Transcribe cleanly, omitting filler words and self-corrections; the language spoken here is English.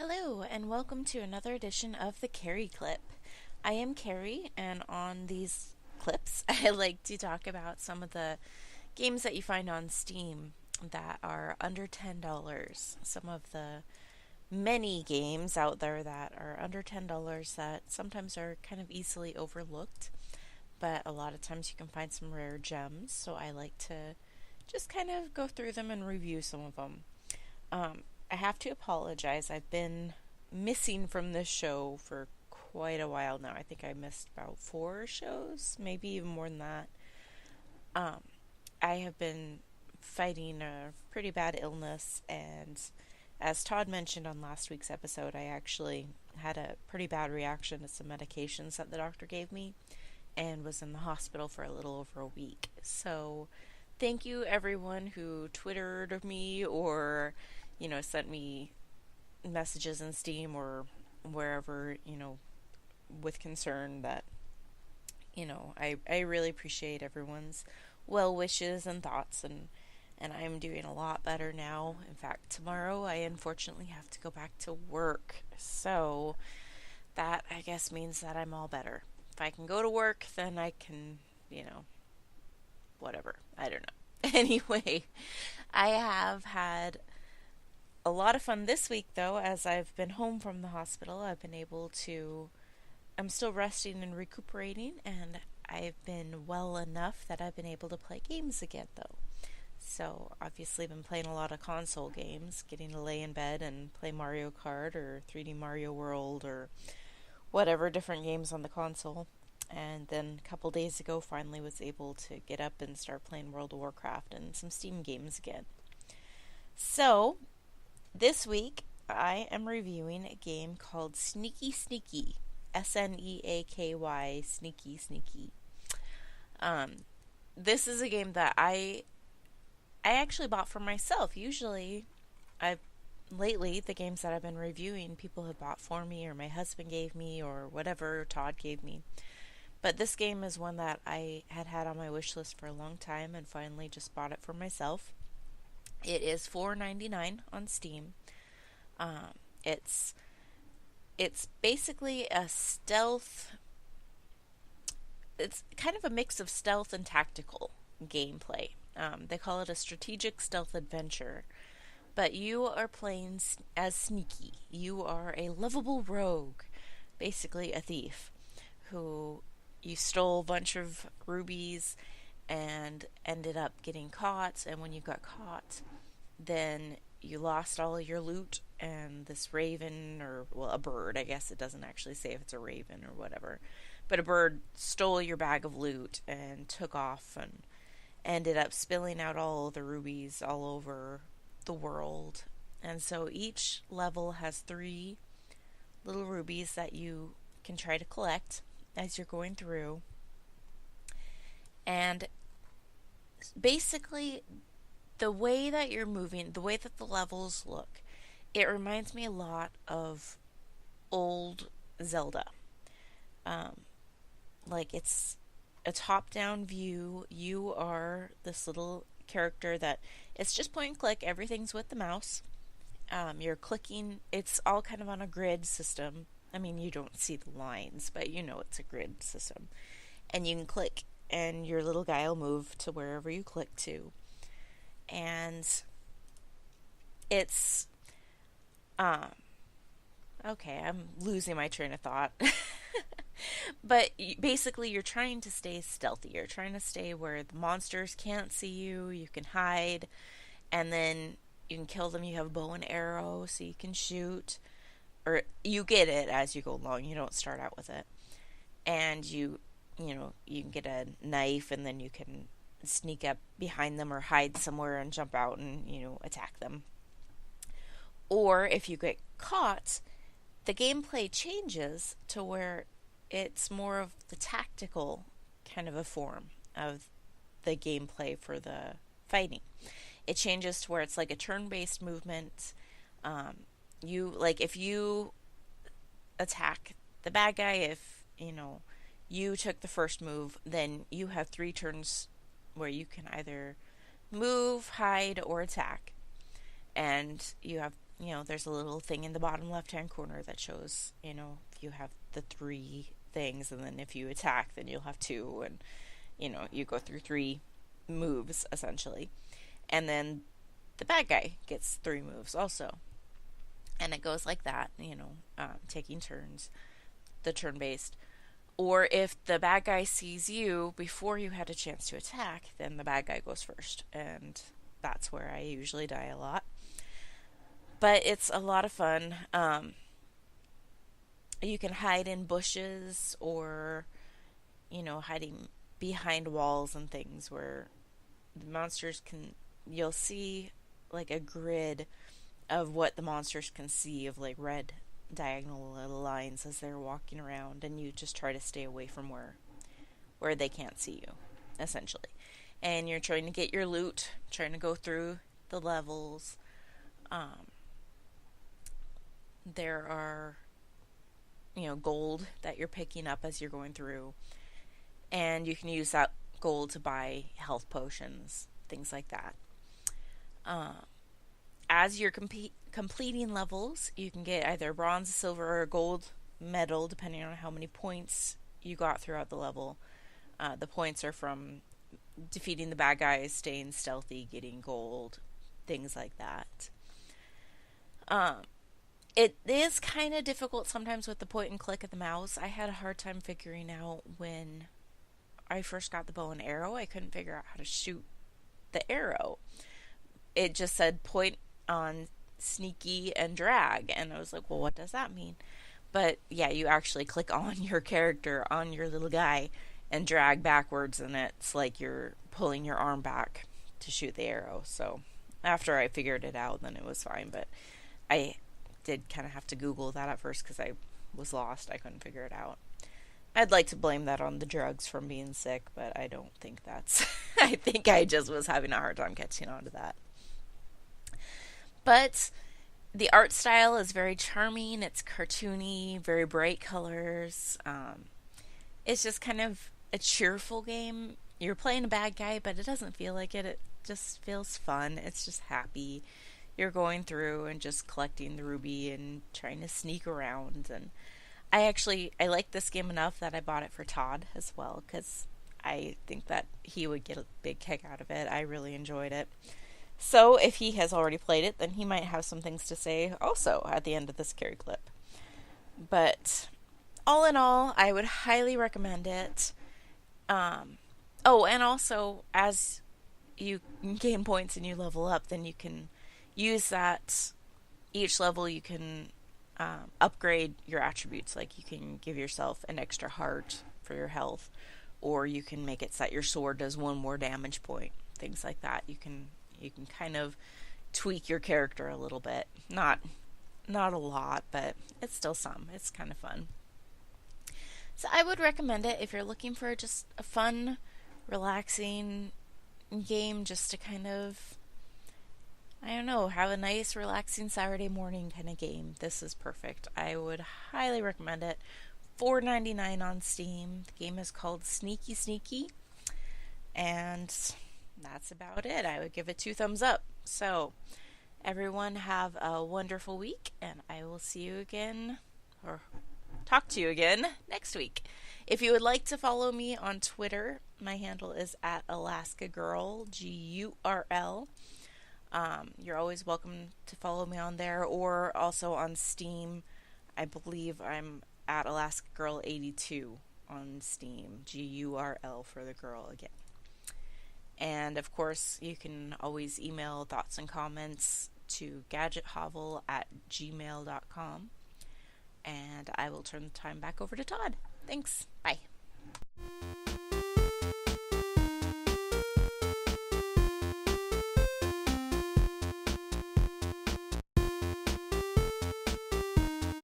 Hello, and welcome to another edition of the Carrie Clip. I am Carrie, and on these clips, I like to talk about some of the games that you find on Steam that are under $10. Some of the many games out there that are under $10 that sometimes are kind of easily overlooked, but a lot of times you can find some rare gems, so I like to just kind of go through them and review some of them. I have to apologize. I've been missing from this show for quite a while now. I think I missed about four shows, maybe even more than that. Um, I have been fighting a pretty bad illness, and as Todd mentioned on last week's episode, I actually had a pretty bad reaction to some medications that the doctor gave me and was in the hospital for a little over a week. So, thank you everyone who Twittered me or sent me messages in Steam or wherever, with concern that, I really appreciate everyone's well wishes and thoughts, and I'm doing a lot better now. In fact, tomorrow I unfortunately have to go back to work. So that I guess means that I'm all better. If I can go to work, then I can, whatever. I don't know. Anyway, I have had a lot of fun this week, though, as I've been home from the hospital. I've been able to. I'm still resting and recuperating, and I've been well enough that I've been able to play games again, though. So, obviously, I've been playing a lot of console games, getting to lay in bed and play Mario Kart or 3D Mario World or whatever different games on the console. And then a couple days ago, finally was able to get up and start playing World of Warcraft and some Steam games again. So, this week, I am reviewing a game called Sneaky Sneaky. Sneaky, Sneaky Sneaky. Um, this is a game that I actually bought for myself. Usually, I've lately the games that I've been reviewing, people have bought for me, or my husband gave me, or whatever Todd gave me. But this game is one that I had had on my wish list for a long time, and finally just bought it for myself. It is $4.99 on Steam. It's basically a stealth. It's kind of a mix of stealth and tactical gameplay. They call it a strategic stealth adventure. But you are playing as Sneaky. You are a lovable rogue, basically a thief, who you stole a bunch of rubies and ended up getting caught. And when you got caught, then you lost all of your loot, and this raven, or, well, a bird, I guess it doesn't actually say if it's a raven or whatever, but a bird stole your bag of loot and took off and ended up spilling out all the rubies all over the world. And so each level has three little rubies that you can try to collect as you're going through. And basically, the way that you're moving, the way that the levels look, it reminds me a lot of old Zelda. Um, like it's a top-down view. You are this little character that it's just point and click. Everything's with the mouse. You're clicking. It's all kind of on a grid system. I mean, you don't see the lines, but you know it's a grid system. And you can click, and your little guy will move to wherever you click to. And it's okay, I'm losing my train of thought. But basically you're trying to stay stealthy. You're trying to stay where the monsters can't see you. You can hide, and then you can kill them. You have bow and arrow so you can shoot, or you get it as you go along. You don't start out with it. And you can get a knife, and then you can sneak up behind them or hide somewhere and jump out and, attack them. Or if you get caught, the gameplay changes to where it's more of the tactical kind of a form of the gameplay for the fighting. It changes to where it's like a turn-based movement. If you attack the bad guy, if you took the first move, then you have 3 turns where you can either move, hide, or attack. And you have, there's a little thing in the bottom left hand corner that shows, if you have the three things, and then if you attack, then you'll have two, and, you go through three moves essentially. And then the bad guy gets three moves also. And it goes like that, taking turns, the turn based. Or if the bad guy sees you before you had a chance to attack, then the bad guy goes first. And that's where I usually die a lot. But it's a lot of fun. You can hide in bushes or, hiding behind walls and things where the monsters can. You'll see like a grid of what the monsters can see of like red diagonal little lines as they're walking around, and you just try to stay away from where they can't see you, essentially. And you're trying to get your loot, trying to go through the levels. There are, gold that you're picking up as you're going through, and you can use that gold to buy health potions, things like that. As you're completing levels, you can get either bronze, silver, or gold medal, depending on how many points you got throughout the level. The points are from defeating the bad guys, staying stealthy, getting gold, things like that. It is kind of difficult sometimes with the point and click of the mouse. I had a hard time figuring out when I first got the bow and arrow. I couldn't figure out how to shoot the arrow. It just said point on sneaky and drag, and I was like, well, what does that mean? But yeah, you actually click on your character, on your little guy, and drag backwards, and it's like you're pulling your arm back to shoot the arrow. So after I figured it out, then it was fine. But I did kind of have to Google that at first because I was lost. I couldn't figure it out. I'd like to blame that on the drugs from being sick, but I don't think that's... I think I just was having a hard time catching on to that. But the art style is very charming. It's cartoony, very bright colors. It's just kind of a cheerful game. You're playing a bad guy, but it doesn't feel like it. It just feels fun. It's just happy. You're going through and just collecting the ruby and trying to sneak around. And I like this game enough that I bought it for Todd as well, because I think that he would get a big kick out of it. I really enjoyed it. So if he has already played it, then he might have some things to say also at the end of this Carrie Clip. But all in all, I would highly recommend it. And also, as you gain points and you level up, then you can use that. Each level you can upgrade your attributes. Like you can give yourself an extra heart for your health, or you can make it so that your sword does one more damage point. Things like that. You can kind of tweak your character a little bit. Not a lot, but it's still some. It's kind of fun. So I would recommend it if you're looking for just a fun, relaxing game just to kind of, I don't know, have a nice, relaxing Saturday morning kind of game. This is perfect. I would highly recommend it. $4.99 on Steam. The game is called Sneaky Sneaky. And that's about it. I would give it 2 thumbs up. So, everyone have a wonderful week, and I will see you again, or talk to you again next week. If you would like to follow me on Twitter, my handle is @AlaskaGirl, GURL. You're always welcome to follow me on there, or also on Steam. I believe I'm @AlaskaGirl82 on Steam, GURL for the girl again. And of course, you can always email thoughts and comments to gadgethovel@gmail.com. And I will turn the time back over to Todd. Thanks. Bye.